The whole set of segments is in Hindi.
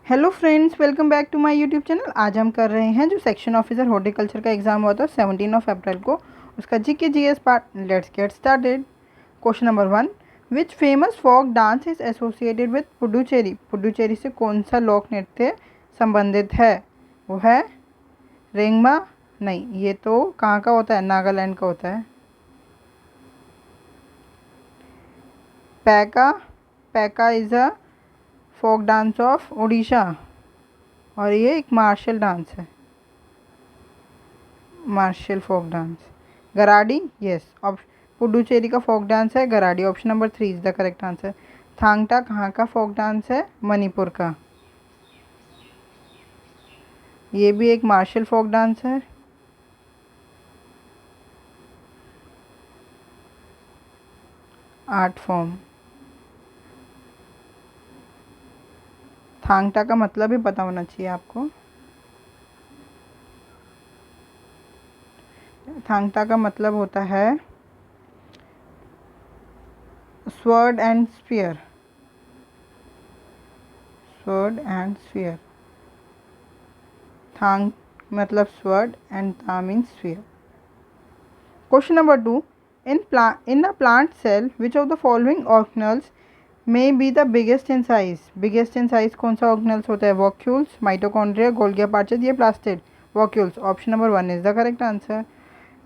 Hello friends, welcome back to my YouTube channel. आज हम कर रहे हैं जो सेक्शन ऑफिसर हॉर्टिकल्चर का एग्जाम हुआ था 17 अप्रैल को, उसका GK GS part. Let's get started. Question number 1, which famous folk dance is associated with Puducherry. Puducherry से कौन सा लोक नृत्य संबंधित है? वो है रेंगमा। नहीं, ये तो कहाँ का होता है? नागालैंड का होता है। Paika. Paika is a folk dance of Orissa और ये एक मार्शल डांस है, martial folk dance. Garadi, yes. अब पुडुचेरी का फोक डांस है Garadi. Option number 3 is the correct answer. Thangta कहाँ का फोक डांस है? मणिपुर का। ये भी एक मार्शल फोक डांस है। Art form. थांगटा का मतलब भी पता होना चाहिए आपको। थांगटा का मतलब होता है sword and spear. Sword and spear. Thang मतलब sword and ta means spear. Question number 2. In a plant cell, which of the following organelles may be the biggest in size? Biggest in size कौन सा organelles होता है? Vacuoles, mitochondria, Golgi pouches या plastid? Vacuoles. Option number 1 is the correct answer.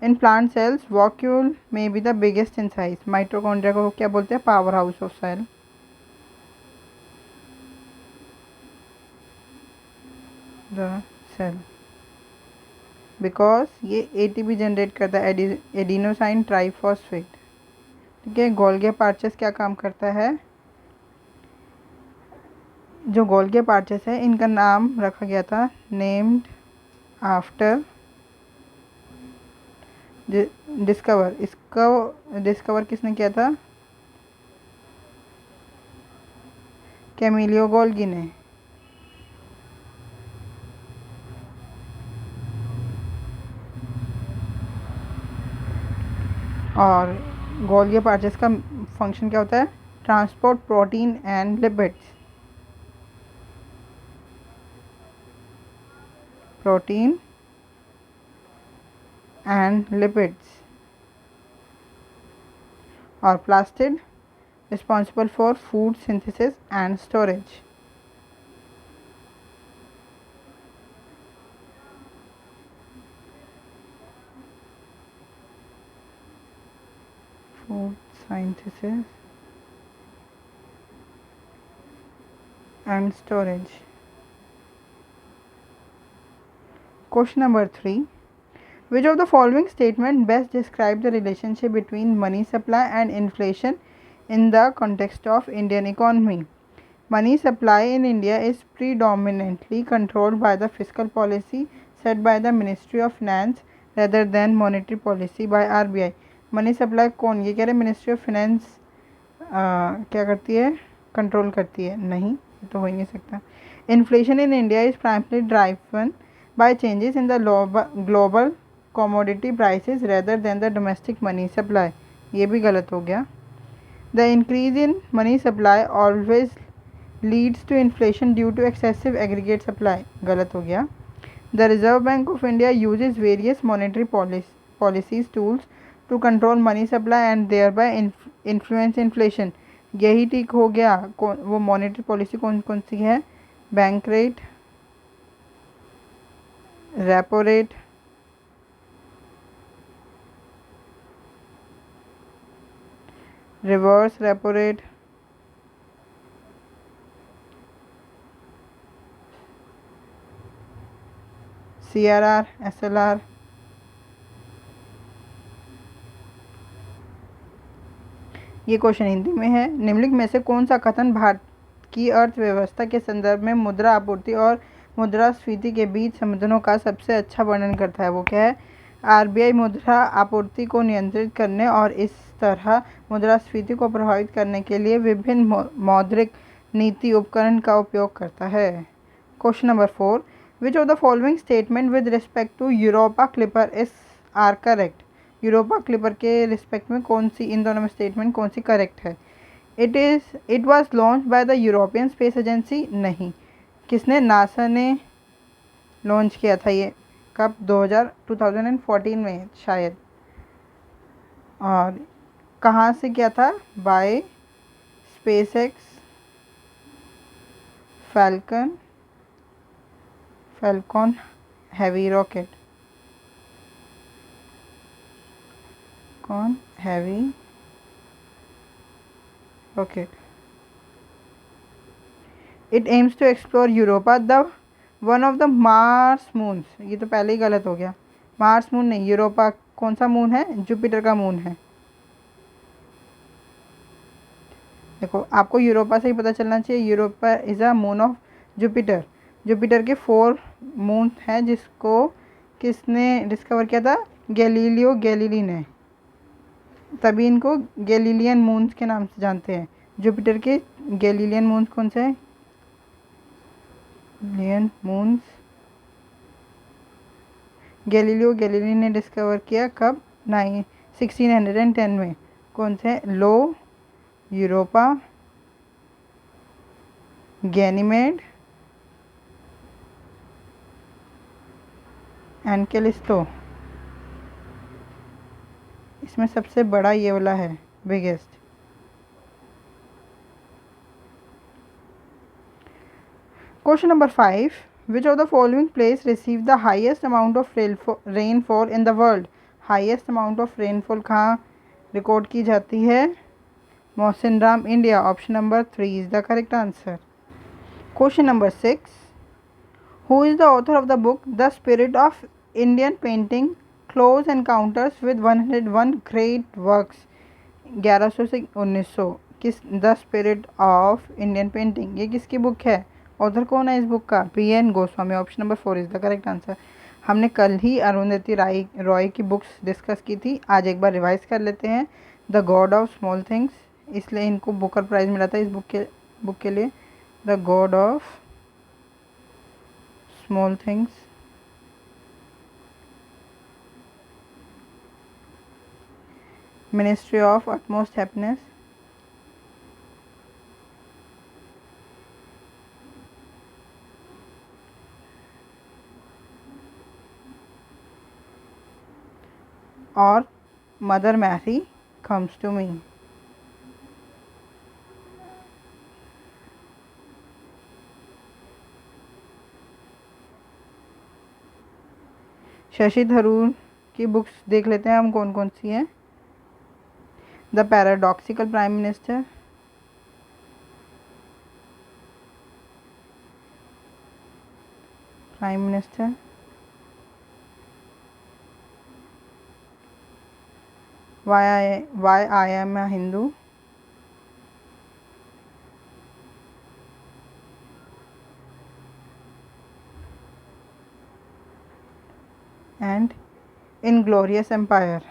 In plant cells, vacuole may be the biggest in size. Mitochondria को क्या बोलते हैं? Power house of cell. The cell. Because ये एटीपी जनरेट करता है, एडिनोसाइन ट्राइफॉस्फेट। ठीक है। गोल्गी पार्चेस क्या काम करता है? जो गोल्गी पार्चेस है इनका नाम रखा गया था नेम्ड आफ्टर डिस्कवर। इसका डिस्कवर किसने किया था? कैमिलियो गोल्गी ने। और गोल्गी पार्चेस का फंक्शन क्या होता है? Transport protein and lipids. Protein and lipids. और plastid responsible for food synthesis and storage. Food synthesis and storage. Question number 3. Which of the following statement best describe the relationship between money supply and inflation in the context of Indian economy? Money supply in India is predominantly controlled by the fiscal policy set by the Ministry of Finance rather than monetary policy by RBI. Money supply कौन? ये कह रहे मिनिस्ट्री ऑफ फाइनेंस क्या करती है? कंट्रोल करती है। नहीं, ये तो हो ही नहीं सकता। Inflation in India is primarily driven by changes in the global commodity prices rather than the domestic money supply. ये भी गलत हो गया। The increase in money supply always leads to inflation due to excessive aggregate supply. गलत हो गया। The Reserve Bank of India uses various monetary policies tools to control money supply and thereby influence inflation. यही ठीक हो गया। वो मॉनेटरी पॉलिसी कौन कौन सी है? Bank rate, repo rate, reverse repo rate, CRR, SLR। ये क्वेश्चन हिंदी में है। निम्नलिखित में से कौन सा कथन भारत की अर्थव्यवस्था के संदर्भ में मुद्रा आपूर्ति और मुद्रास्फीति के बीच संबंधों का सबसे अच्छा वर्णन करता है? वो क्या है? आरबीआई मुद्रा आपूर्ति को नियंत्रित करने और इस तरह मुद्रास्फीति को प्रभावित करने के लिए विभिन्न मौद्रिक नीति उपकरण का उपयोग करता है। Question number 4. Which of the following statement with respect to Europa Clipper is are correct? Europa Clipper के रिस्पेक्ट में कौन सी, इन दोनों में स्टेटमेंट कौन सी करेक्ट है? It was launched by the European Space Agency. नहीं। किसने, नासा ने लॉन्च किया था ये कब, 2014 में शायद। और कहाँ से किया था, by SpaceX Falcon heavy rocket, heavy rocket. It aims to explore Europa the one of the Mars moons, ये तो पहले ही गलत हो गया, मार्स मून नहीं, यूरोपा कौन सा मून है, जुपिटर का मून है। देखो आपको यूरोपा से ही पता चलना चाहिए, Europa is a moon of Jupiter. Jupiter के 4 मून हैं जिसको किसने डिस्कवर किया था, गैलीलियो गैलीली ने, तभी इनको गैलीलियन मून्स के नाम से जानते हैं। जुपिटर के गैलीलियन मून्स कौन से हैं, गैलीलियन मून्स गैलीलियो गैलीली ने डिस्कवर किया कब, 1610 में। कौन से, लो, यूरोपा, गैनीमेड एंड कैलिस्टो। इसमें सबसे बड़ा ये वाला है, biggest. Question number 5, which of the following place receive the highest amount of rainfall in the world. Highest amount of rainfall कहाँ रिकॉर्ड की जाती है, Mawsynram, India. Option number 3 is the correct answer. Question number 6, who is the author of the book the spirit of Indian painting, close encounters with 101 great works, 1100 से 1900। किस, the spirit of Indian painting, ये किसकी बुक है, ऑथर कौन है इस बुक का, PN Goswami. Option number 4 is the correct answer. हमने कल ही अरुंधति रॉय की बुक्स डिस्कस की थी, आज एक बार रिवाइज कर लेते हैं। The god of small things, इसलिए इनको बुकर प्राइज़ मिला था इस बुक के लिए। The god of small things, ministry of utmost happiness, और mother Mary comes to me. Shashi Tharoor की बुक्स देख लेते हैं हम कौन कौन सी हैं। The paradoxical prime minister, why I am a Hindu, and Inglorious Empire.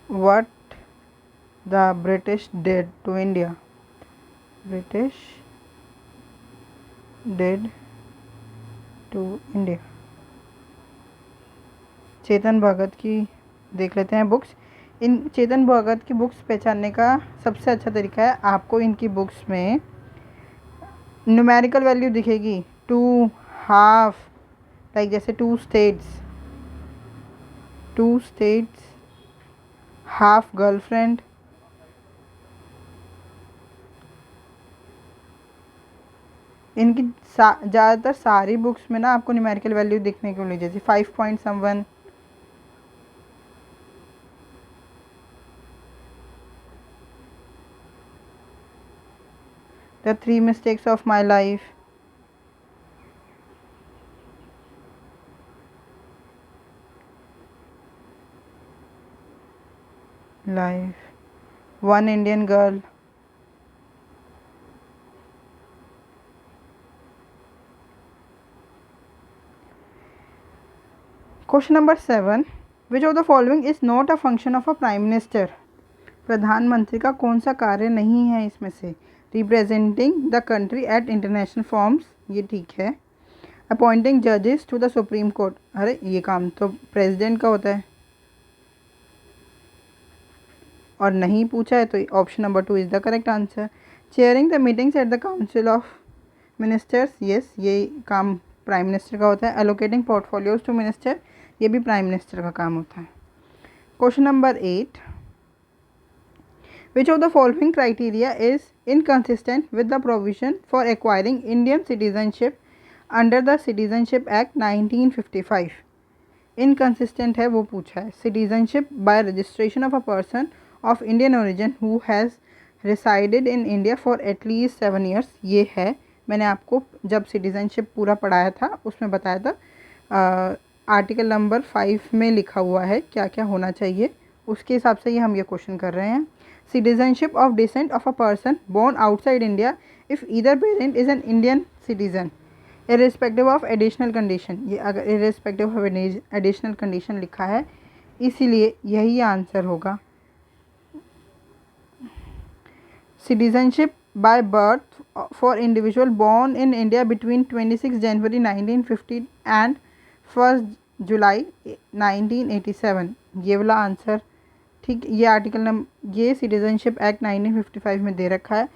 What the British did to India. British did to India. Chetan Bhagat की देख लेते हैं बुक्स। इन चेतन भगत की बुक्स पहचानने का सबसे अच्छा तरीका है, आपको इनकी बुक्स में न्यूमेरिकल वैल्यू दिखेगी, 2, हाफ, लाइक जैसे 2 स्टेट्स, हाफ गर्लफ्रेंड। इनकी ज़्यादातर सारी बुक्स में ना आपको न्यूमेरिकल वैल्यू दिखने को मिली, जैसे 5 point someone, the 3 mistakes of my life, one Indian girl, question number 7, which of the following is not a function of a prime minister. प्रधानमंत्री का कौन सा कार्य नहीं है इसमें से, representing the country at international forms, ये ठीक है। अपॉइंटिंग जजेस टू द सुप्रीम कोर्ट, अरे ये काम तो प्रेसिडेंट का होता है और नहीं पूछा है, तो option number 2 is the correct answer. Chairing the meetings at the council of ministers, yes ये काम प्राइम मिनिस्टर का होता है। एलोकेटिंग पोर्टफोलियोज टू मिनिस्टर, ये भी प्राइम मिनिस्टर का काम होता है। Question number 8, which of the following criteria is inconsistent with the provision for acquiring Indian citizenship under the Citizenship Act 1955? Inconsistent है वो पूछा है। Citizenship bye registration of a person of Indian origin who has resided in India for at least 7 years, ये है। मैंने आपको जब सिटीजनशिप पूरा पढ़ाया था उसमें बताया था, आर्टिकल नंबर 5 में लिखा हुआ है क्या क्या होना चाहिए, उसके हिसाब से ही हम ये क्वेश्चन कर रहे हैं। Citizenship of descent of a person born outside India if either parent is an Indian citizen irrespective of additional condition, ये अगर इर्रिस्पेक्टिव ऑफ एडिशनल कंडीशन लिखा है इसीलिए यही आंसर होगा। Citizenship by birth for individual born in India between 26 January 1950 and 1 July 1987, ये वाला आंसर ठीक। ये आर्टिकल नंबर, ये सिटीजनशिप एक्ट 1955 में दे रखा है।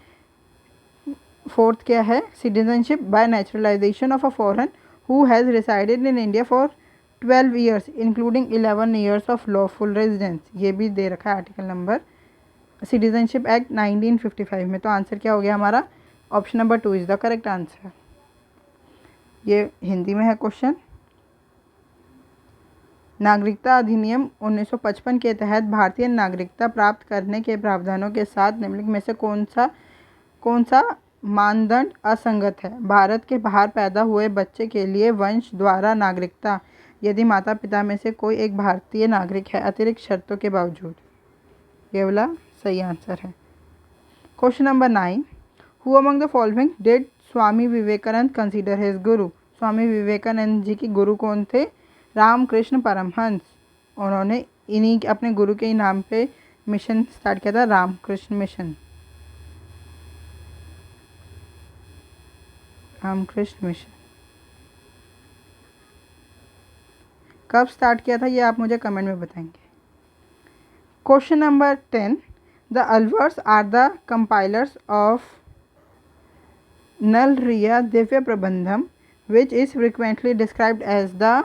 फोर्थ क्या है, citizenship by naturalization of a foreign who has resided in India for 12 years including 11 years of lawful residence, ये भी दे रखा है आर्टिकल नंबर सिटीजनशिप एक्ट 1955 में। तो आंसर क्या हो गया हमारा, option number 2 is the correct answer. ये हिंदी में है क्वेश्चन। नागरिकता अधिनियम 1955 के तहत भारतीय नागरिकता प्राप्त करने के प्रावधानों के साथ निम्नलिखित में से कौन सा मानदंड असंगत है। भारत के बाहर पैदा हुए बच्चे के लिए वंश द्वारा नागरिकता यदि माता पिता में से कोई एक भारतीय नागरिक है अतिरिक्त शर्तों के बावजूद, ये वाला सही आंसर है। Question number 9, who among the following did Swami Vivekananda consider his guru, Swami Vivekananda ji के गुरु कौन थे, रामकृष्ण परमहंस। उन्होंने इन्हीं अपने गुरु के नाम पे मिशन स्टार्ट किया था, रामकृष्ण मिशन, रामकृष्ण मिशन। कब स्टार्ट किया था ये आप मुझे कमेंट में बताएंगे। Question number 10, the Alvars are the compilers of Nalayira Divya Prabandham which is frequently described as the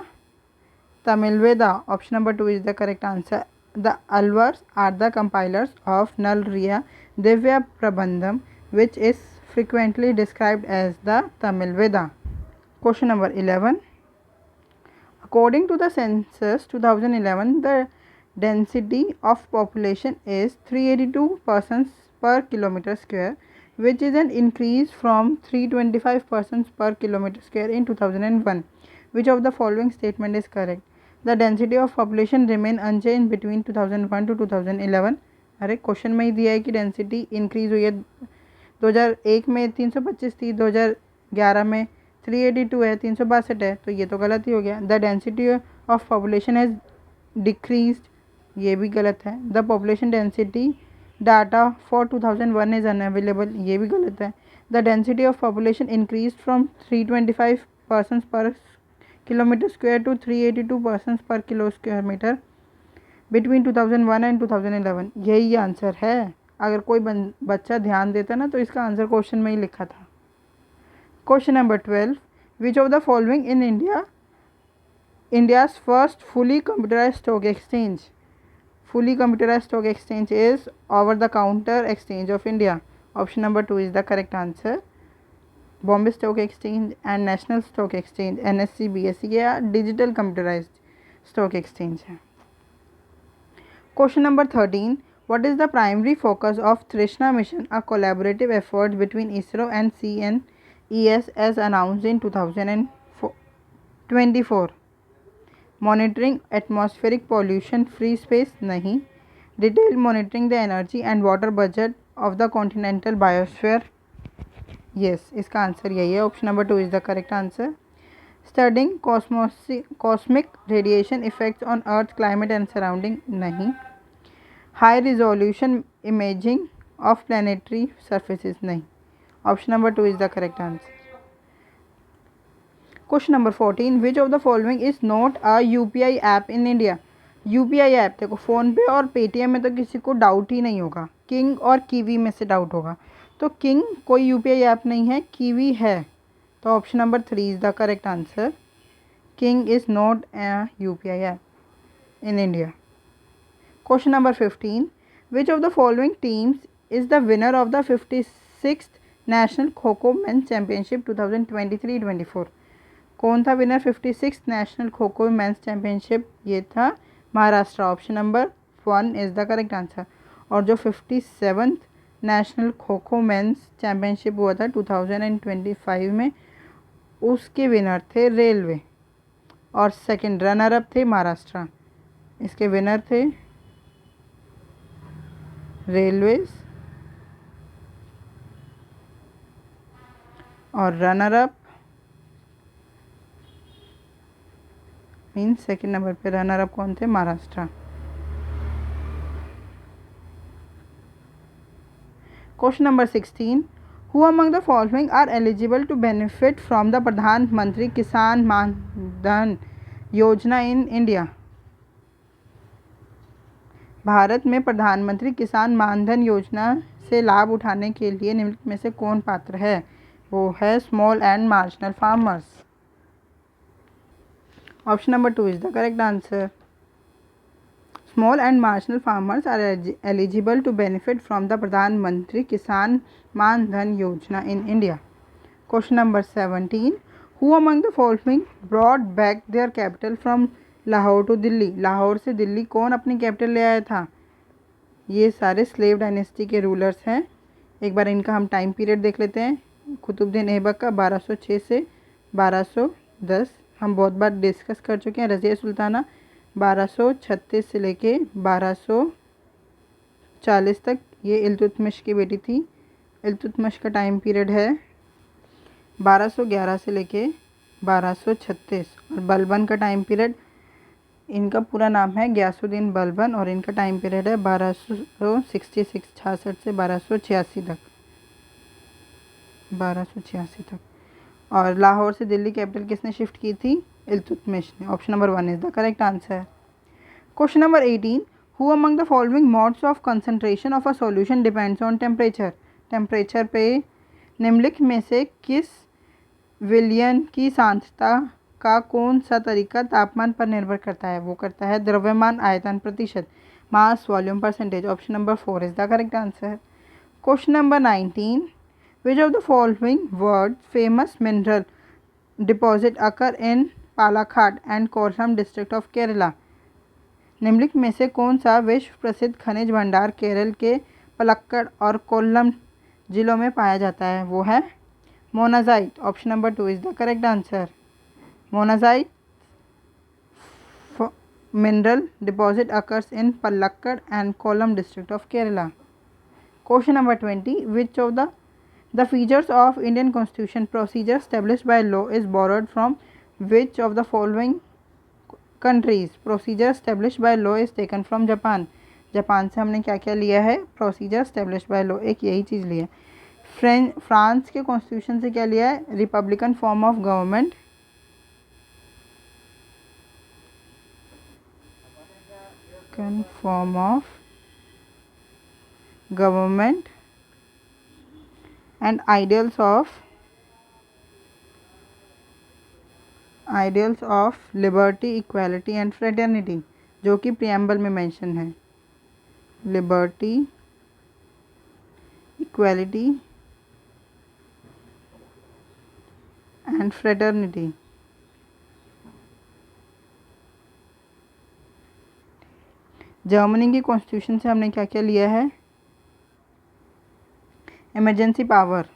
Tamil Veda, option number 2 is the correct answer. The Alvars are the compilers of Nalayira Divya Prabandham which is frequently described as the Tamil Veda. Question number 11. According to the census 2011, the density of population is 382 persons per kilometer square, which is an increase from 325 persons per kilometer square in 2001. Which of the following statement is correct? The density of population remain unchanged between 2001 to 2011. अरे क्वेश्चन में ही दिया है कि डेंसिटी इंक्रीज हुई है, 2001 में 325 थी, 2011 में 382 है, 362 है, तो ये तो गलत ही हो गया। The density of population has decreased, ये भी गलत है। The population density data for 2001 is unavailable, ये भी गलत है। The density of population increase from 325 persons per kilometre square to 382 persons per kilo square metre between 2001 and 2011, यही आंसर है। अगर कोई बच्चा ध्यान देता ना तो इसका आंसर क्वेश्चन में ही लिखा था। Question number 12, which of the following in India's first fully computerised stock exchange, fully computerised stock exchange is over the counter exchange of India, option number 2 is the correct answer. Bombay stock exchange and national stock exchange NSE BSE या डिजिटल कंप्यूटराइज्ड स्टॉक एक्सचेंज है। Question number 13, what is the primary focus of Trishna mission, a collaborative effort between ISRO and CNES as announced in 2024? Monitoring atmospheric pollution free space, नहीं। Detail monitoring the energy and water budget of the continental biosphere, yes, इसका आंसर यही है, option number 2 is the correct answer. Studying cosmic radiation effects on earth climate and surrounding, नहीं। High resolution imaging of planetary surfaces, नहीं। Option number 2 is the correct answer. Question number 14, which of the following is not a UPI app in India? UPI app देखो, फ़ोन पे और पेटीएम में तो किसी को डाउट ही नहीं होगा, किंग और कीवी में से डाउट होगा। तो किंग कोई यूपीआई ऐप नहीं है, कीवी है। तो option number 3 is the correct answer. King is not a UPI app in India. Question number 15, which of the following teams is the winner of the 56th national kho kho mains championship 2023-24? कौन था winner 56th national kho kho mains championship? ये था Maharashtra. Option number 1 is the correct answer. और जो 57th national kho kho mains championship हुआ था 2025 में, उसके विनर थे रेलवे और सेकंड रनर अप थे महाराष्ट्र। इसके विनर थे रेलवेज और runner up means second number पे रनर अप कौन थे? Maharashtra. Question number 16, who among the following are eligible to benefit from the Pradhan Mantri Kisan मान धन योजना इन इंडिया? भारत में प्रधानमंत्री किसान मानधन योजना से लाभ उठाने के लिए निम्नलिखित में से कौन पात्र है? वो है small and marginal farmers. Option number 2 is the correct answer. Small and marginal farmers are eligible to benefit from the Pradhan Mantri Kisan Maandhan Yojana in India. Question number 17, who among the following brought back their capital from Lahore to Delhi? Lahore से दिल्ली कौन अपनी कैपिटल ले आया था? ये सारे स्लेव डायनेस्टी के रूलर्स हैं। एक बार इनका हम टाइम पीरियड देख लेते हैं। कुतुबुद्दीन ऐबक का 1206 से 1210 हम बहुत बार डिस्कस कर चुके हैं। रज़िया सुल्ताना 1236 से लेके 1240 तक, ये इल्तुतमिश की बेटी थी। इल्तुतमिश का टाइम पीरियड है 1211 से लेके 1236। और बलबन का टाइम पीरियड, इनका पूरा नाम है गयासुद्दीन बलबन और इनका टाइम पीरियड है 1266 से 1286 तक। 1286 तक। और लाहौर से दिल्ली कैपिटल किसने शिफ्ट की थी? इल्तुतमिश ने। Option number 1 is the correct answer. Question number 18, who among the following modes of concentration of a solution depends on temperature? Temperature पे निम्नलिखित में से किस विलयन की सांद्रता का कौन सा तरीका तापमान पर निर्भर करता है? वो करता है द्रव्यमान आयतन प्रतिशत, mass volume percentage. Option number 4 is the correct answer. Question number 19, which of the following world famous mineral deposit occur in Palakkad and Kollam district of Kerala? निम्नलिखित में से कौन सा विश्व प्रसिद्ध खनिज भंडार केरल के पलक्कड़ और कोल्लम जिलों में पाया जाता है? वो है monazite. Option number 2 is the correct answer. Monazite mineral deposit occurs in Palakkad and Kollam district of Kerala. Question number 20, which of the features of Indian constitution procedure established by law is borrowed from which of the following countries? Procedure established by law is taken from Japan. Japan से हमने क्या क्या लिया है? प्रोसीजर स्टेब्लिश बाय लॉ, एक यही चीज़ ली है। फ्रांस के कॉन्स्टिट्यूशन से क्या लिया है? Republican form of government. Form of government and ideals of liberty, equality and fraternity, जो कि प्रियम्बल में मेंशन है। Liberty, equality and fraternity. Germany की कॉन्स्टिट्यूशन से हमने क्या क्या लिया है? इमरजेंसी पावर,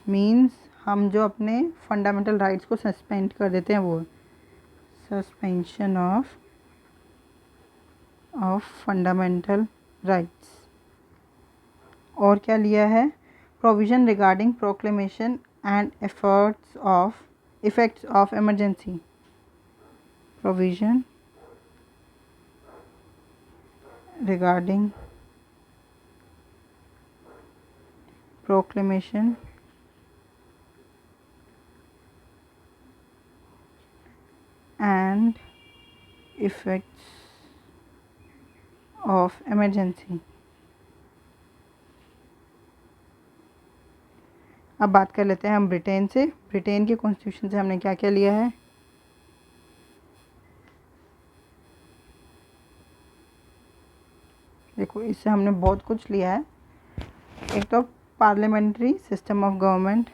मीन्स हम जो अपने फंडामेंटल राइट्स को सस्पेंड कर देते हैं, वो सस्पेंशन ऑफ फंडामेंटल राइट्स। और क्या लिया है? Provision regarding proclamation and effects of emergency. Provision regarding proclamation and effects of emergency। अब बात कर लेते हैं हम ब्रिटेन से। ब्रिटेन के कॉन्स्टिट्यूशन से हमने क्या क्या लिया है। देखो, इससे हमने बहुत कुछ लिया है। एक तो parliamentary system of government,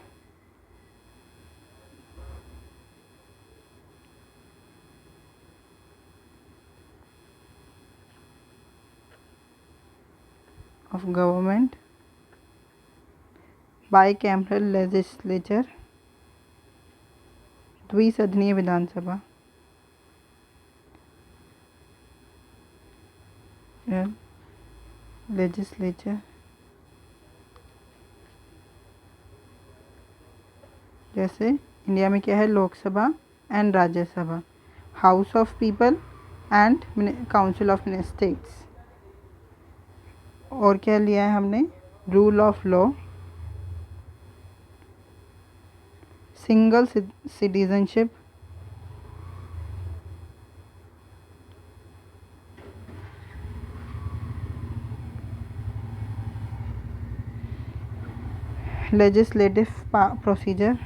bicameral legislature, द्विसदनीय विधानसभा, लेजिस्लेचर जैसे इंडिया में क्या है, Lok Sabha and Rajya Sabha, house of people and council of states. और क्या लिया है हमने, rule of law, single citizenship, legislative procedure,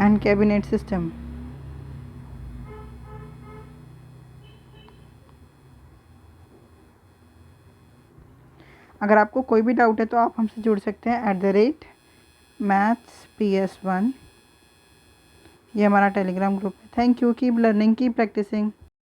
and cabinet system. अगर आपको कोई भी डाउट है तो आप हमसे जुड़ सकते हैं @mathsps1। ये हमारा टेलीग्राम ग्रुप है। Thank you, keep learning, keep practising.